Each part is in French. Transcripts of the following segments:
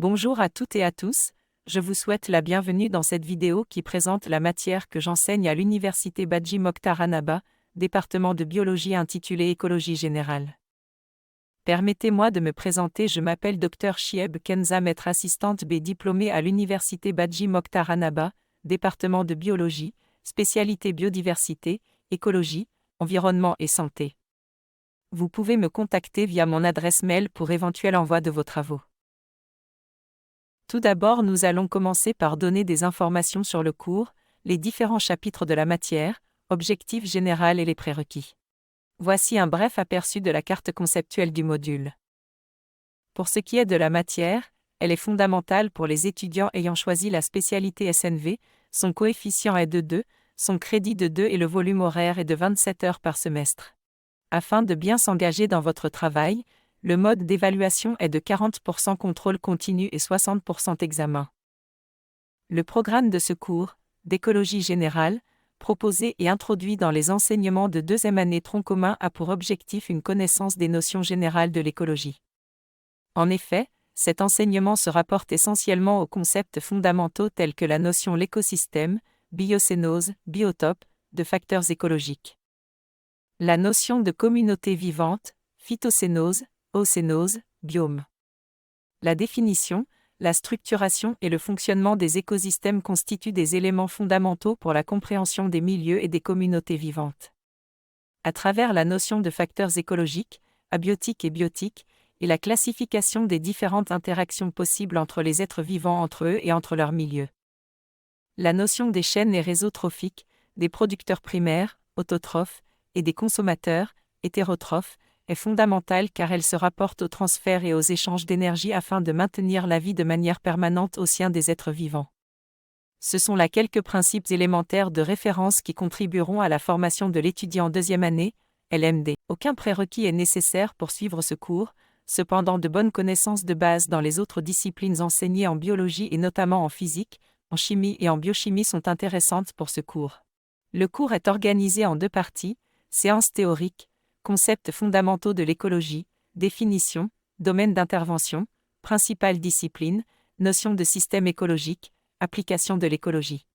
Bonjour à toutes et à tous, je vous souhaite la bienvenue dans cette vidéo qui présente la matière que j'enseigne à l'Université Badji Mokhtar Annaba, département de biologie intitulé Écologie générale. Permettez-moi de me présenter, je m'appelle Dr Chieb Kenza, maître assistante B diplômée à l'Université Badji Mokhtar Annaba, département de biologie, spécialité biodiversité, écologie, environnement et santé. Vous pouvez me contacter via mon adresse mail pour éventuel envoi de vos travaux. Tout d'abord, nous allons commencer par donner des informations sur le cours, les différents chapitres de la matière, objectif général et les prérequis. Voici un bref aperçu de la carte conceptuelle du module. Pour ce qui est de la matière, elle est fondamentale pour les étudiants ayant choisi la spécialité SNV, son coefficient est de 2, son crédit de 2 et le volume horaire est de 27 heures par semestre. Afin de bien s'engager dans votre travail, le mode d'évaluation est de 40% contrôle continu et 60% examen. Le programme de ce cours, d'écologie générale, proposé et introduit dans les enseignements de deuxième année tronc commun a pour objectif une connaissance des notions générales de l'écologie. En effet, cet enseignement se rapporte essentiellement aux concepts fondamentaux tels que la notion l'écosystème, biocénose, biotope, de facteurs écologiques. La notion de communauté vivante, phytocénose, océnose, biome. La définition, la structuration et le fonctionnement des écosystèmes constituent des éléments fondamentaux pour la compréhension des milieux et des communautés vivantes. À travers la notion de facteurs écologiques, abiotiques et biotiques, et la classification des différentes interactions possibles entre les êtres vivants entre eux et entre leurs milieux. La notion des chaînes et réseaux trophiques, des producteurs primaires, autotrophes, et des consommateurs, hétérotrophes, est fondamentale car elle se rapporte au transfert et aux échanges d'énergie afin de maintenir la vie de manière permanente au sein des êtres vivants. Ce sont là quelques principes élémentaires de référence qui contribueront à la formation de l'étudiant en deuxième année, LMD. Aucun prérequis est nécessaire pour suivre ce cours, cependant de bonnes connaissances de base dans les autres disciplines enseignées en biologie et notamment en physique, en chimie et en biochimie sont intéressantes pour ce cours. Le cours est organisé en deux parties, séance théorique, concepts fondamentaux de l'écologie, définition, domaine d'intervention, principales disciplines, notion de système écologique, application de l'écologie.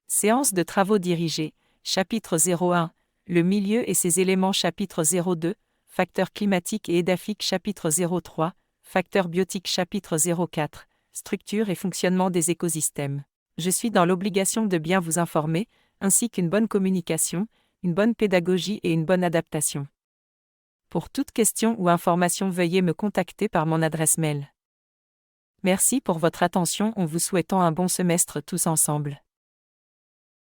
Séance de travaux dirigés, chapitre 01, le milieu et ses éléments chapitre 02, facteurs climatiques et édaphiques chapitre 03, facteurs biotiques chapitre 04, structure et fonctionnement des écosystèmes. Je suis dans l'obligation de bien vous informer, ainsi qu'une bonne communication, une bonne pédagogie et une bonne adaptation. Pour toute question ou information, veuillez me contacter par mon adresse mail. Merci pour votre attention en vous souhaitant un bon semestre tous ensemble.